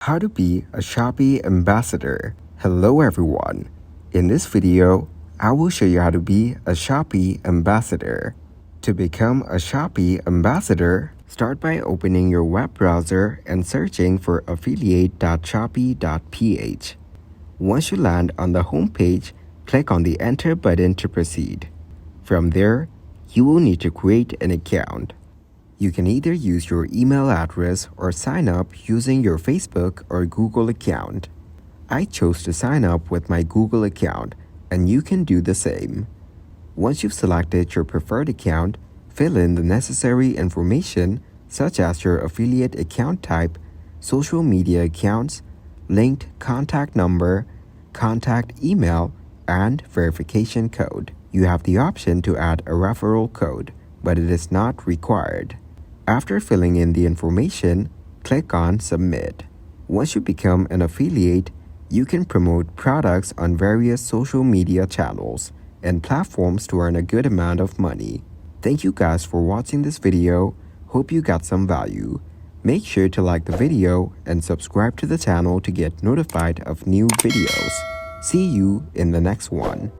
How to be a Shopee ambassador. Hello everyone. In this video, I will show you how to be a Shopee ambassador. To become a Shopee ambassador, start by opening your web browser and searching for affiliate.shopee.ph. Once you land on the home page, click on the enter button to proceed. From there, you will need to create an account. You can either use your email address or sign up using your Facebook or Google account. I chose to sign up with my Google account, and you can do the same. Once you've selected your preferred account, fill in the necessary information such as your affiliate account type, social media accounts, linked contact number, contact email, and verification code. You have the option to add a referral code, but it is not required. After filling in the information, click on Submit. Once you become an affiliate, you can promote products on various social media channels and platforms to earn a good amount of money. Thank you guys for watching this video. Hope you got some value. Make sure to like the video and subscribe to the channel to get notified of new videos. See you in the next one.